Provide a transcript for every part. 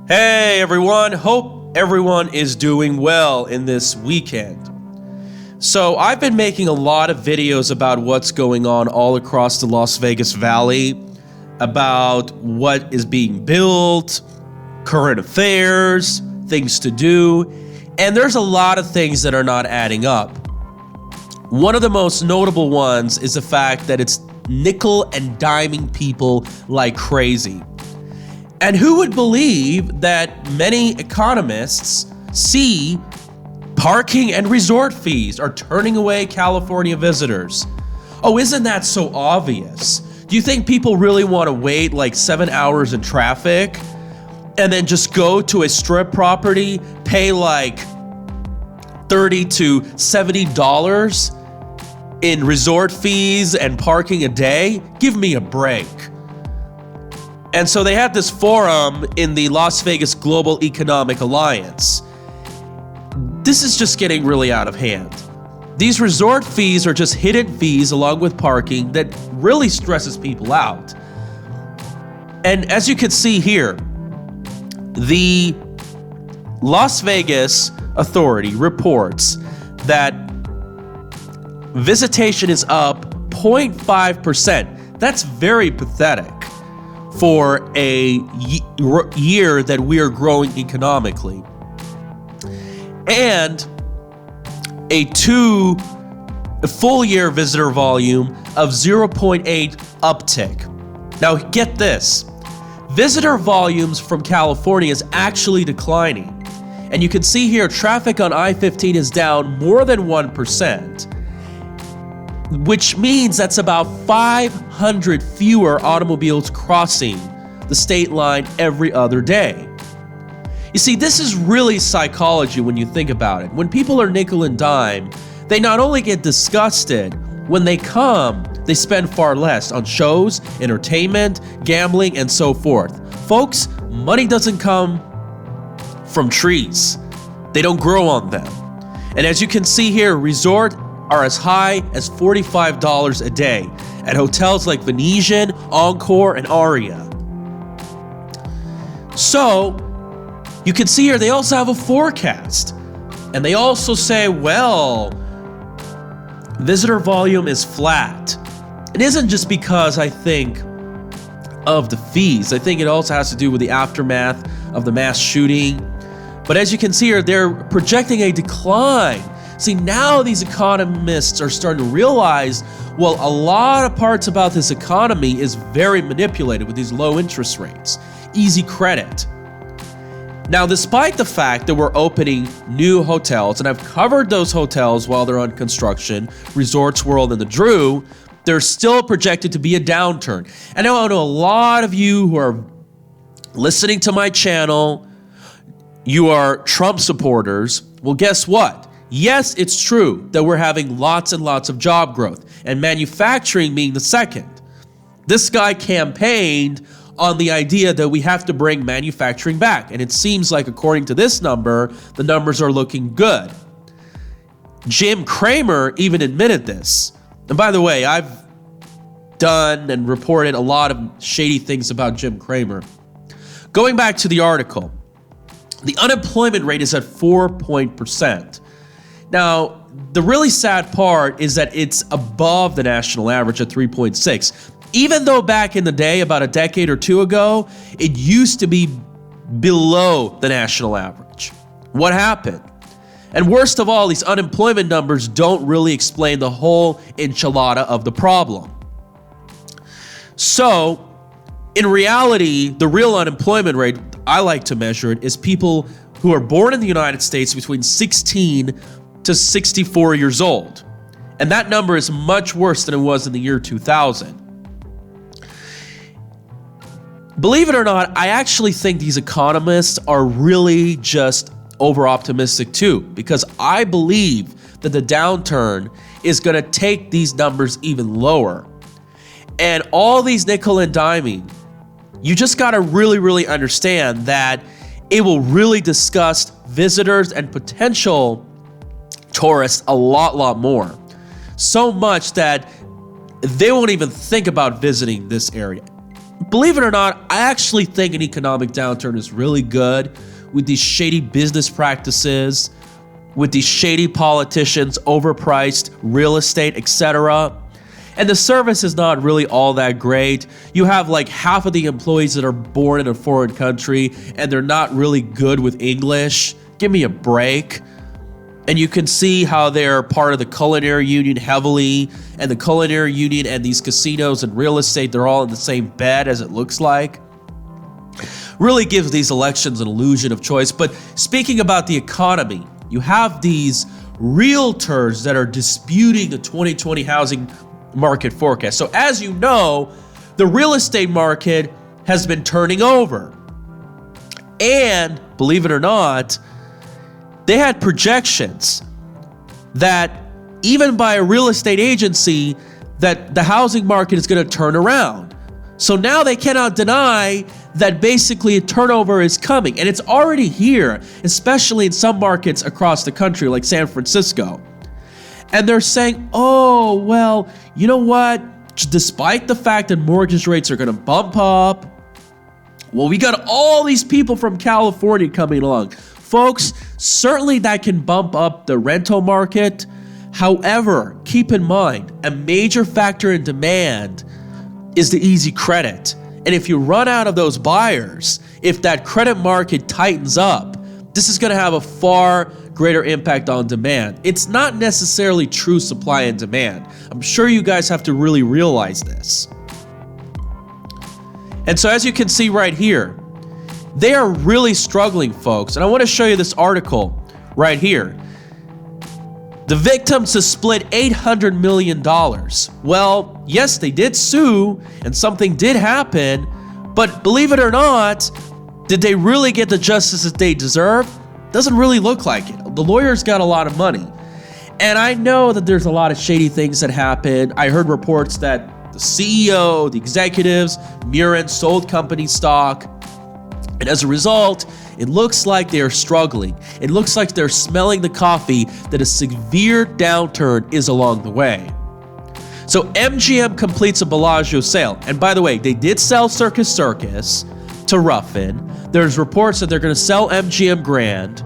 Hey everyone, hope everyone is doing well in this weekend. So I've been making a lot of videos about what's going on all across the Las Vegas Valley, about what is being built, current affairs, things to do, and there's a lot of things that are not adding up. One of the most notable ones is the fact that it's nickel and diming people like crazy. And who would believe that many economists see parking and resort fees are turning away California visitors? Oh, isn't that so obvious? Do you think people really want to wait like 7 hours in traffic and then just go to a strip property, pay like $30 to $70 in resort fees and parking a day? Give me a break. And so they had this forum in the Las Vegas Global Economic Alliance. This is just getting really out of hand. These resort fees are just hidden fees along with parking that really stresses people out. And as you can see here, the Las Vegas Authority reports that visitation is up 0.5%. That's very pathetic for a year that we are growing economically. And a full year visitor volume of 0.8 uptick. Now get this, visitor volumes from California is actually declining. And you can see here traffic on I-15 is down more than 1%. Which means that's about 500 fewer automobiles crossing the state line every other day. You see, this is really psychology when you think about it. When people are nickel and dime, they not only get disgusted, when they come, they spend far less on shows, entertainment, gambling, and so forth. Folks, money doesn't come from trees. They don't grow on them. And as you can see here, resort are as high as $45 a day at hotels like Venetian, Encore, and Aria. So, you can see here they also have a forecast. And they also say, well, visitor volume is flat. It isn't just because I think of the fees. I think it also has to do with the aftermath of the mass shooting. But as you can see here, they're projecting a decline. See, now these economists are starting to realize, well, a lot of parts about this economy is very manipulated with these low interest rates, easy credit. Now, despite the fact that we're opening new hotels, and I've covered those hotels while they're on construction, Resorts World and the Drew, there's still projected to be a downturn. And I know a lot of you who are listening to my channel, you are Trump supporters. Well, guess what? Yes, it's true that we're having lots and lots of job growth, and manufacturing being the second. This guy campaigned on the idea that we have to bring manufacturing back, and it seems like, according to this number, the numbers are looking good. Jim Cramer even admitted this. And by the way, I've done and reported a lot of shady things about Jim Cramer. Going back to the article, the unemployment rate is at 4%. Now, the really sad part is that it's above the national average at 3.6. Even though back in the day, about a decade or two ago, it used to be below the national average. What happened? And worst of all, these unemployment numbers don't really explain the whole enchilada of the problem. So, in reality, the real unemployment rate, I like to measure it, is people who are born in the United States between 16 to 64 years old. And that number is much worse than it was in the year 2000. Believe it or not, I actually think these economists are really just over-optimistic too, because I believe that the downturn is going to take these numbers even lower. And all these nickel and diming, you just got to really understand that it will really disgust visitors and potential tourists a lot more. So much that they won't even think about visiting this area. believe it or not, I actually think an economic downturn is really good with these shady business practices, with these shady politicians, overpriced real estate, etc. And the service is not really all that great. You have like half of the employees that are born in a foreign country and they're not really good with English. Give me a break. And you can see how they're part of the Culinary Union heavily, and the Culinary Union and these casinos and real estate, they're all in the same bed as it looks like. Really gives these elections an illusion of choice. But speaking about the economy, you have these realtors that are disputing the 2020 housing market forecast. So as you know, the real estate market has been turning over. And believe it or not, they had projections that even by a real estate agency that the housing market is going to turn around. So now they cannot deny that basically a turnover is coming, and it's already here, especially in some markets across the country like San Francisco. And they're saying, oh, well, you know what? Despite the fact that mortgage rates are going to bump up, well, we got all these people from California coming along. Folks, certainly that can bump up the rental market. However, keep in mind, a major factor in demand is the easy credit. And if you run out of those buyers, if that credit market tightens up, this is going to have a far greater impact on demand. It's not necessarily true supply and demand. I'm sure you guys have to really realize this. And so as you can see right here, they are really struggling, folks. And I want to show you this article right here. The victims have split $800 million. Well, yes, they did sue and something did happen, but believe it or not, did they really get the justice that they deserve? Doesn't really look like it. The lawyers got a lot of money. And I know that there's a lot of shady things that happen. I heard reports that the CEO, the executives, Murren sold company stock. And as a result, it looks like they are struggling. It looks like they're smelling the coffee that a severe downturn is along the way. So MGM completes a Bellagio sale. And by the way, they did sell Circus to Ruben. There's reports that they're going to sell MGM Grand.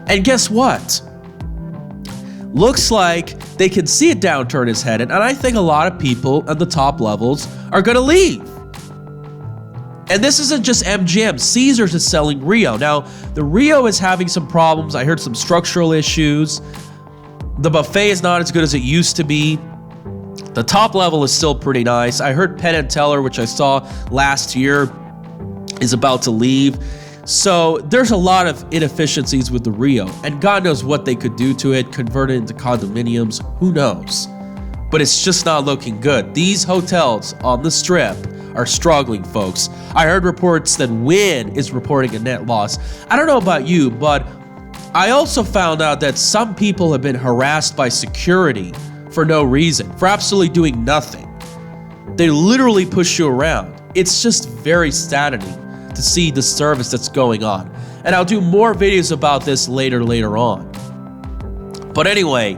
And guess what? Looks like they can see a downturn is headed. And I think a lot of people at the top levels are going to leave. And this isn't just MGM. Caesars is selling Rio. Now, the Rio is having some problems. I heard some structural issues. The buffet is not as good as it used to be. The top level is still pretty nice. I heard Penn & Teller, which I saw last year, is about to leave. So there's a lot of inefficiencies with the Rio. And God knows what they could do to it, convert it into condominiums. Who knows? But it's just not looking good. These hotels on the Strip are struggling, folks. I heard reports that Wynn is reporting a net loss. I don't know about you, but I also found out that some people have been harassed by security for no reason, for absolutely doing nothing. They literally push you around. It's just very saddening to see the service that's going on. And I'll do more videos about this later on. But anyway,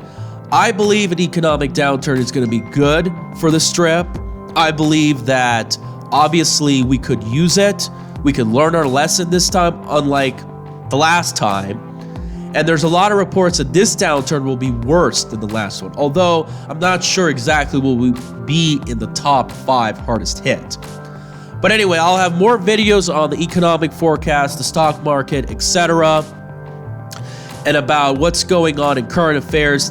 I believe an economic downturn is going to be good for the Strip. I believe that obviously we could use it. We could learn our lesson this time, unlike the last time. And there's a lot of reports that this downturn will be worse than the last one. Although I'm not sure exactly will we be in the top 5 hardest hit. But anyway, I'll have more videos on the economic forecast, the stock market, etc. And about what's going on in current affairs.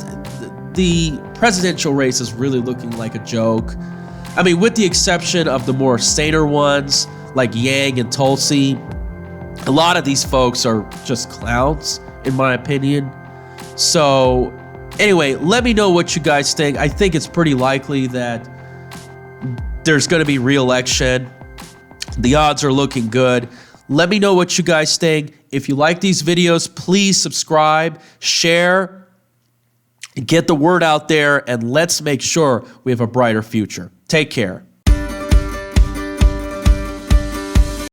The presidential race is really looking like a joke. I mean, with the exception of the more saner ones, like Yang and Tulsi, a lot of these folks are just clowns, in my opinion. So, anyway, let me know what you guys think. I think it's pretty likely that there's going to be re-election. The odds are looking good. Let me know what you guys think. If you like these videos, please subscribe, share, get the word out there, and let's make sure we have a brighter future. Take care.